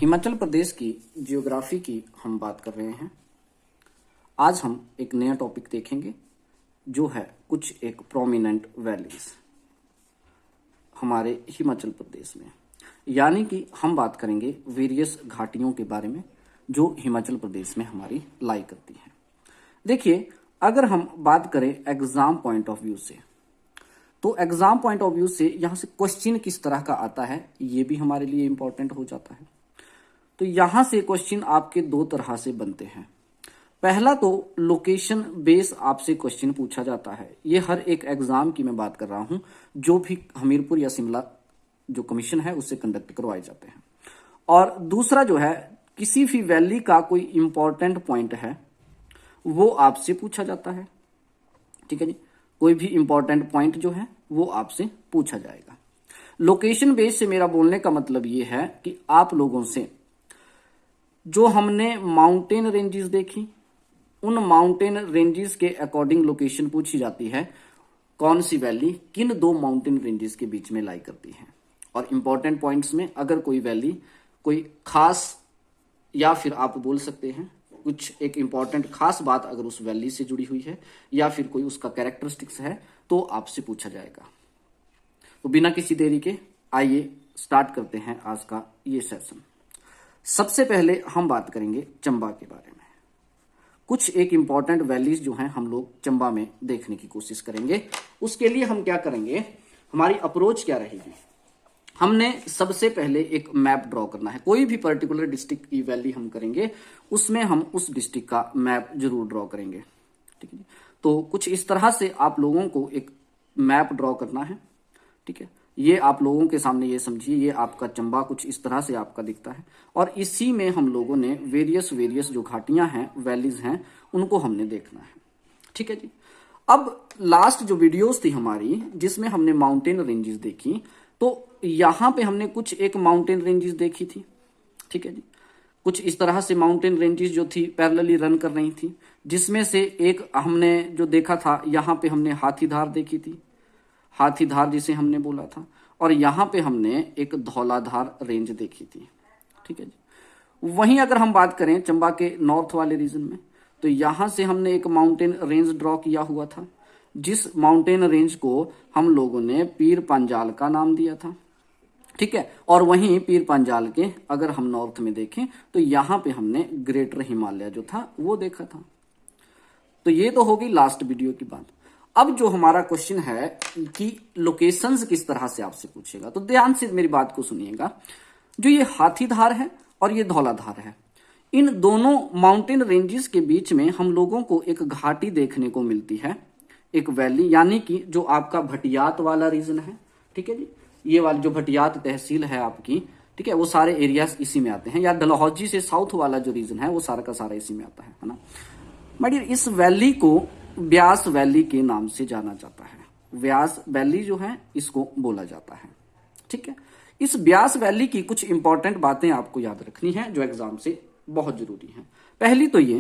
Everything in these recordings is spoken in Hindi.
हिमाचल प्रदेश की जियोग्राफी की हम बात कर रहे हैं। आज हम एक नया टॉपिक देखेंगे जो है कुछ एक प्रोमिनेंट वैलीज हमारे हिमाचल प्रदेश में, यानी कि हम बात करेंगे वेरियस घाटियों के बारे में जो हिमाचल प्रदेश में हमारी लाई करती हैं। देखिए, अगर हम बात करें एग्जाम पॉइंट ऑफ व्यू से, तो एग्जाम पॉइंट ऑफ व्यू से यहाँ से क्वेश्चन किस तरह का आता है ये भी हमारे लिए इंपॉर्टेंट हो जाता है। तो यहां से क्वेश्चन आपके दो तरह से बनते हैं। पहला तो लोकेशन बेस आपसे क्वेश्चन पूछा जाता है। ये हर एक एग्जाम की मैं बात कर रहा हूं जो भी हमीरपुर या शिमला जो कमीशन है उससे कंडक्ट करवाए जाते हैं। और दूसरा जो है, किसी भी वैली का कोई इंपॉर्टेंट पॉइंट है वो आपसे पूछा जाता है। ठीक है जी, कोई भी इंपॉर्टेंट पॉइंट जो है वो आपसे पूछा जाएगा। लोकेशन बेस से मेरा बोलने का मतलब ये है कि आप लोगों से जो हमने माउंटेन रेंजेस देखी, उन माउंटेन रेंजेस के अकॉर्डिंग लोकेशन पूछी जाती है। कौन सी वैली किन दो माउंटेन रेंजेस के बीच में लाई करती है। और इंपॉर्टेंट पॉइंट्स में अगर कोई वैली कोई खास, या फिर आप बोल सकते हैं कुछ एक इंपॉर्टेंट खास बात अगर उस वैली से जुड़ी हुई है या फिर कोई उसका कैरेक्टरिस्टिक्स है तो आपसे पूछा जाएगा। तो बिना किसी देरी के आइए स्टार्ट करते हैं आज का ये सेशन। सबसे पहले हम बात करेंगे चंबा के बारे में। कुछ एक इंपॉर्टेंट वैलीज जो हैं हम लोग चंबा में देखने की कोशिश करेंगे। उसके लिए हम क्या करेंगे, हमारी अप्रोच क्या रहेगी, हमने सबसे पहले एक मैप ड्रॉ करना है। कोई भी पर्टिकुलर डिस्ट्रिक्ट की वैली हम करेंगे उसमें हम उस डिस्ट्रिक्ट का मैप जरूर ड्रॉ करेंगे। ठीक है, तो कुछ इस तरह से आप लोगों को एक मैप ड्रॉ करना है। ठीक है, ये आप लोगों के सामने ये समझिए, ये आपका चंबा कुछ इस तरह से आपका दिखता है और इसी में हम लोगों ने वेरियस जो घाटियां हैं, वैलीज हैं, उनको हमने देखना है। ठीक है जी। अब लास्ट जो वीडियोस थी हमारी जिसमें हमने माउंटेन रेंजेस देखी, तो यहां पे हमने कुछ एक माउंटेन रेंजेस देखी थी। ठीक है जी, कुछ इस तरह से माउंटेन रेंजेस जो थी पैरेलली रन कर रही थी, जिसमें से एक हमने जो देखा था, यहाँ पे हमने हाथीधार देखी थी, हाथीधार जिसे हमने बोला था, और यहाँ पे हमने एक धौलाधार रेंज देखी थी। ठीक है जी। वहीं अगर हम बात करें चंबा के नॉर्थ वाले रीजन में, तो यहाँ से हमने एक माउंटेन रेंज ड्रॉ किया हुआ था, जिस माउंटेन रेंज को हम लोगों ने पीर पंजाल का नाम दिया था। ठीक है, और वहीं पीर पंजाल के अगर हम नॉर्थ में देखें तो यहाँ पे हमने ग्रेटर हिमालय जो था वो देखा था। तो ये तो होगी लास्ट वीडियो की बात। अब जो हमारा क्वेश्चन है कि लोकेशंस किस तरह से आपसे पूछेगा, तो ध्यान से मेरी बात को सुनिएगा। जो ये हाथीधार है और ये धौलाधार है, इन दोनों माउंटेन रेंजेस के बीच में हम लोगों को एक घाटी देखने को मिलती है, एक वैली, यानी कि जो आपका भटियात वाला रीजन है। ठीक है जी, ये वाली जो भटियात तहसील है आपकी, ठीक है, वो सारे एरियाज इसी में आते हैं। या डलहौजी से साउथ वाला जो रीजन है वो सारा का सारा इसी में आता है ना। माय डियर, इस वैली को व्यास वैली के नाम से जाना जाता है। व्यास वैली जो है इसको बोला जाता है। ठीक है, इस व्यास वैली की कुछ इंपॉर्टेंट बातें आपको याद रखनी है जो एग्जाम से बहुत जरूरी है। पहली तो ये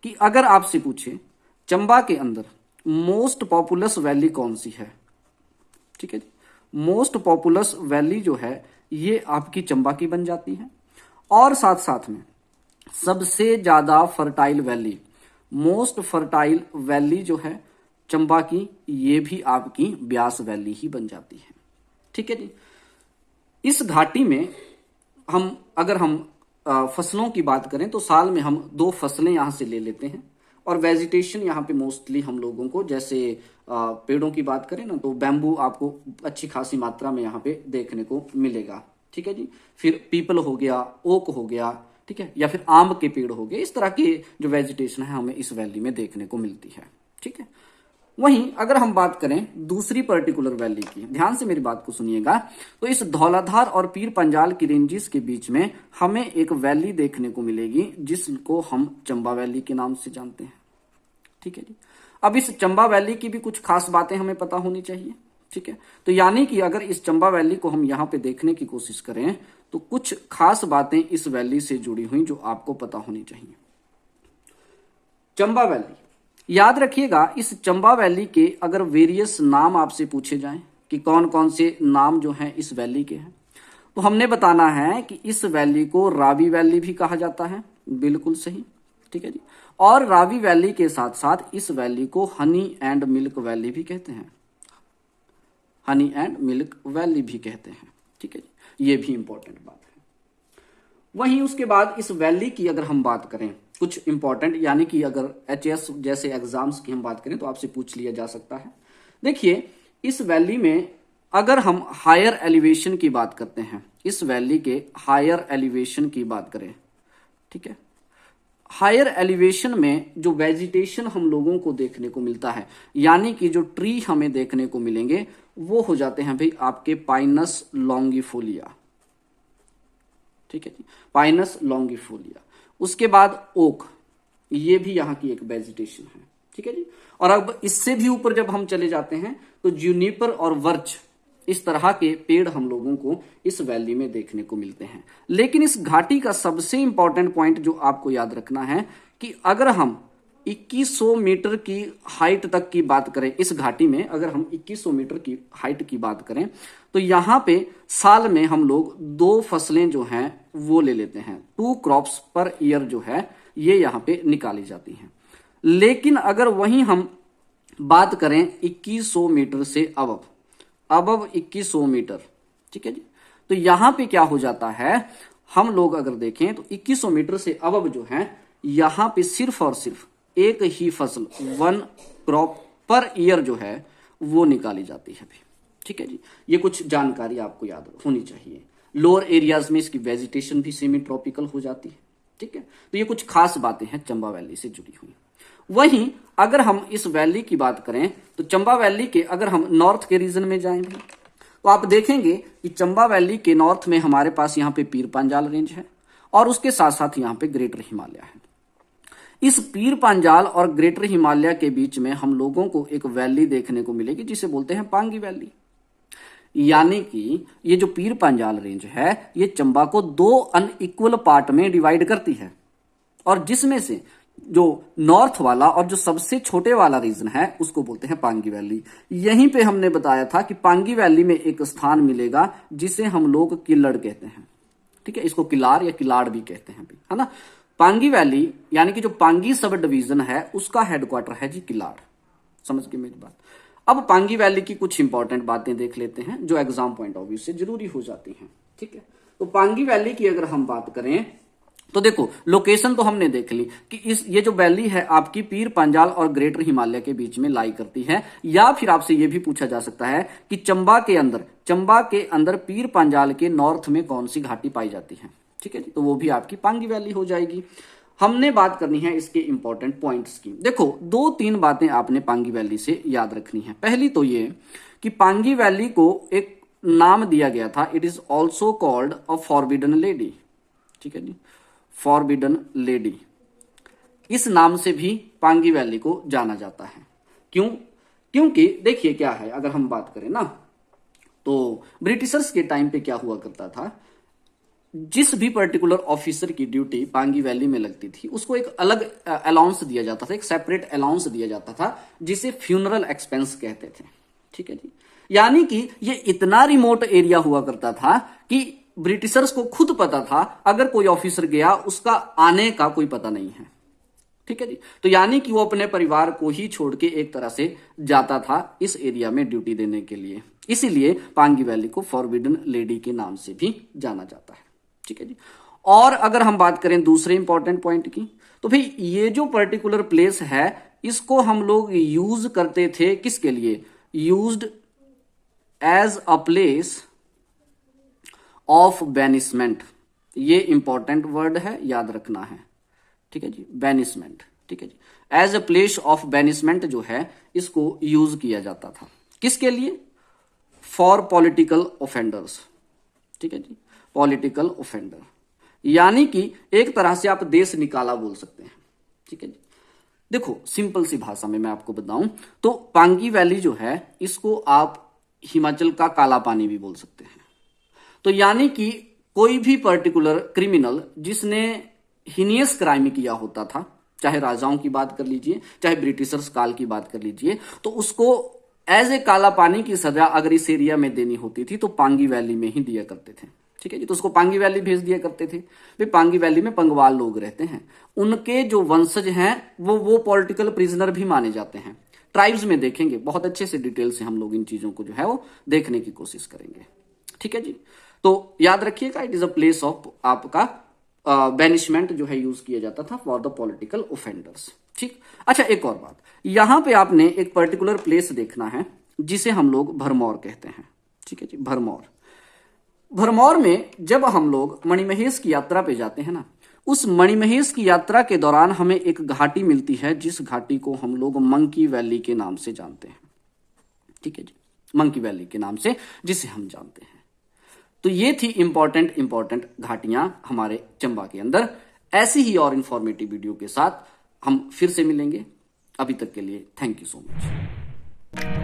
कि अगर आपसे पूछे चंबा के अंदर मोस्ट पॉपुलस वैली कौन सी है, ठीक है, मोस्ट पॉपुलस वैली जो है ये आपकी चंबा की बन जाती है। और साथ साथ में सबसे ज्यादा fertile valley, most fertile valley जो है चंबा की, ये भी आपकी ब्यास वैली ही बन जाती है। ठीक है जी। इस घाटी में अगर हम फसलों की बात करें तो साल में हम 2 फसलें यहां से ले लेते हैं। और वेजिटेशन यहाँ पे मोस्टली हम लोगों को, जैसे पेड़ों की बात करें ना, तो बैम्बू आपको अच्छी खासी मात्रा में यहाँ पे देखने को मिलेगा। ठीक है जी। फिर पीपल हो गया, ओक हो गया, ठीक है, या फिर आम के पेड़ हो गए। इस तरह की जो वेजिटेशन है हमें इस वैली में देखने को मिलती है। ठीक है, वहीं अगर हम बात करें दूसरी पर्टिकुलर वैली की, ध्यान से मेरी बात को सुनिएगा, तो इस धौलाधार और पीर पंजाल की रेंजेस के बीच में हमें एक वैली देखने को मिलेगी जिसको हम चंबा वैली के नाम से जानते हैं। ठीक है जी। अब इस चंबा वैली की भी कुछ खास बातें हमें पता होनी चाहिए। ठीक है, तो यानी कि अगर इस चंबा वैली को हम यहाँ पे देखने की कोशिश करें तो कुछ खास बातें इस वैली से जुड़ी हुई जो आपको पता होनी चाहिए। चंबा वैली, याद रखिएगा, इस चंबा वैली के अगर वेरियस नाम आपसे पूछे जाएं कि कौन कौन से नाम जो हैं इस वैली के हैं, तो हमने बताना है कि इस वैली को रावी वैली भी कहा जाता है, बिल्कुल सही, ठीक है जी। और रावी वैली के साथ साथ इस वैली को हनी एंड मिल्क वैली भी कहते हैं, हनी एंड मिल्क वैली भी कहते हैं, ठीक है जी, ये भी इंपॉर्टेंट बात है। वहीं उसके बाद इस वैली की अगर हम बात करें, कुछ इंपॉर्टेंट, यानी कि अगर एचएस जैसे एग्जाम्स की हम बात करें तो आपसे पूछ लिया जा सकता है। देखिए इस वैली में अगर हम हायर एलिवेशन की बात करते हैं, इस वैली के हायर एलिवेशन की बात करें, ठीक है, हायर एलिवेशन में जो वेजिटेशन हम लोगों को देखने को मिलता है, यानी कि जो ट्री हमें देखने को मिलेंगे वो हो जाते हैं भाई आपके पाइनस लॉन्गिफोलिया, ठीक है जी, पाइनस लॉन्गिफोलिया। उसके बाद ओक, ये भी यहाँ की एक वेजिटेशन है, ठीक है जी। और अब इससे भी ऊपर जब हम चले जाते हैं तो जूनिपर और वर्च, इस तरह के पेड़ हम लोगों को इस वैली में देखने को मिलते हैं। लेकिन इस घाटी का सबसे इंपॉर्टेंट पॉइंट जो आपको याद रखना है कि अगर हम 2100 मीटर की हाइट तक की बात करें, इस घाटी में अगर हम 2100 मीटर की हाइट की बात करें तो यहां पे साल में हम लोग 2 फसलें जो हैं वो ले लेते हैं, 2 क्रॉप्स पर ईयर जो है ये यहां पे निकाली जाती हैं। लेकिन अगर वहीं हम बात करें 2100 मीटर से अबव 2100 मीटर, ठीक है जी, तो यहां पे क्या हो जाता है, हम लोग अगर देखें तो 2100 मीटर से अबव जो है यहां पे सिर्फ और सिर्फ एक ही फसल, 1 क्रॉप पर ईयर जो है वो निकाली जाती है, ठीक है जी। ये कुछ जानकारी आपको याद होनी चाहिए। लोअर एरियाज में इसकी वेजिटेशन भी सेमी ट्रॉपिकल हो जाती है, ठीक है। तो ये कुछ खास बातें हैं चंबा वैली से जुड़ी हुई। वहीं अगर हम इस वैली की बात करें तो चंबा वैली के अगर हम नॉर्थ के रीजन में जाएंगे तो आप देखेंगे कि चंबा वैली के नॉर्थ में हमारे पास यहाँ पे पीर पांजाल रेंज है और उसके साथ साथ यहाँ पे ग्रेटर हिमालय है। इस पीर पांजाल और ग्रेटर हिमालय के बीच में हम लोगों को एक वैली देखने को मिलेगी जिसे बोलते हैं पांगी वैली। यानी कि ये जो पीर पांजाल रेंज है ये चंबा को 2 अनइक्वल पार्ट में डिवाइड करती है, और जिसमें से जो नॉर्थ वाला और जो सबसे छोटे वाला रीजन है उसको बोलते हैं पांगी वैली। यहीं पे हमने बताया था कि पांगी वैली में एक स्थान मिलेगा जिसे हम लोग किल्लड़ कहते हैं, ठीक है, इसको किलार या किलाड़ भी कहते हैं, है ना। पांगी वैली यानी कि जो पांगी सब डिवीजन है उसका हेडक्वार्टर है जी किलाड़, समझ गए मेरी बात। अब पांगी वैली की कुछ इंपॉर्टेंट बातें देख लेते हैं जो एग्जाम पॉइंट ऑफ व्यू से जरूरी हो जाती हैं, ठीक है। तो पांगी वैली की अगर हम बात करें तो देखो लोकेशन तो हमने देख ली कि ये जो वैली है आपकी पीर पांजाल और ग्रेटर हिमालय के बीच में लाई करती है। या फिर आपसे ये भी पूछा जा सकता है कि चंबा के अंदर पीर पांजाल के नॉर्थ में कौन सी घाटी पाई जाती है, ठीक है जी, तो वो भी आपकी पांगी वैली हो जाएगी। हमने बात करनी है इसके इंपॉर्टेंट पॉइंट्स की। देखो 2-3 बातें आपने पांगी वैली से याद रखनी है। पहली तो ये कि पांगी वैली को एक नाम दिया गया था, it is also called a forbidden lady, ठीक है जी, फॉरबिडन लेडी, इस नाम से भी पांगी वैली को जाना जाता है। क्यों? क्योंकि देखिए क्या है, अगर हम बात करें ना तो ब्रिटिशर्स के टाइम पे क्या हुआ करता था, जिस भी पर्टिकुलर ऑफिसर की ड्यूटी पांगी वैली में लगती थी उसको एक अलग अलाउंस दिया जाता था, एक सेपरेट अलाउंस दिया जाता था जिसे फ्यूनरल एक्सपेंस कहते थे, ठीक है जी। यानी कि ये इतना रिमोट एरिया हुआ करता था कि ब्रिटिशर्स को खुद पता था अगर कोई ऑफिसर गया उसका आने का कोई पता नहीं है, ठीक है जी। तो यानी कि वो अपने परिवार को ही छोड़ के एक तरह से जाता था इस एरिया में ड्यूटी देने के लिए, इसीलिए पांगी वैली को फॉरबिडन लेडी के नाम से भी जाना जाता है, ठीक है जी। और अगर हम बात करें दूसरे इंपॉर्टेंट पॉइंट की तो भाई ये जो पर्टिकुलर प्लेस है इसको हम लोग यूज करते थे किसके लिए, used as a place of banishment. ये इंपॉर्टेंट वर्ड है, याद रखना है, ठीक है जी, बैनिसमेंट, ठीक है जी, एज अ प्लेस ऑफ बैनिसमेंट जो है इसको यूज किया जाता था किसके लिए, फॉर पॉलिटिकल ऑफेंडर्स, ठीक है जी, पॉलिटिकल ऑफेंडर, यानी कि एक तरह से आप देश निकाला बोल सकते हैं, ठीक है जी। देखो सिंपल सी भाषा में मैं आपको बताऊं तो पांगी वैली जो है इसको आप हिमाचल का काला पानी भी बोल सकते हैं। तो यानी कि कोई भी पर्टिकुलर क्रिमिनल जिसने हीनियस क्राइम किया होता था, चाहे राजाओं की बात कर लीजिए चाहे ब्रिटिशर्स काल की बात कर लीजिए, तो उसको एज ए काला पानी की सजा अगर इस एरिया में देनी होती थी तो पांगी वैली में ही दिया करते थे, ठीक है जी। तो उसको पांगी वैली भेज दिया करते थे। भाई पांगी वैली में पंगवाल लोग रहते हैं, उनके जो वंशज हैं वो पॉलिटिकल प्रिजनर भी माने जाते हैं। ट्राइब्स में देखेंगे, बहुत अच्छे से डिटेल से हम लोग इन चीजों को जो है वो देखने की कोशिश करेंगे। ठीक है जी। तो याद रखिएगा, it is a place of आपका बैनिशमेंट जो है यूज किया जाता था फॉर द पॉलिटिकल ऑफेंडर्स। ठीक। अच्छा, एक और बात, यहां पे आपने एक पर्टिकुलर प्लेस देखना है जिसे हम लोग भरमौर कहते हैं। ठीक है जी, भरमौर। भरमौर में जब हम लोग मणिमहेश की यात्रा पे जाते हैं ना, उस मणिमहेश की यात्रा के दौरान हमें एक घाटी मिलती है, जिस घाटी को हम लोग मंकी वैली के नाम से जानते हैं। ठीक है जी, मंकी वैली के नाम से जिसे हम जानते हैं। तो ये थी इंपॉर्टेंट घाटियां हमारे चंबा के अंदर। ऐसी ही और इंफॉर्मेटिव वीडियो के साथ हम फिर से मिलेंगे। अभी तक के लिए थैंक यू सो मच।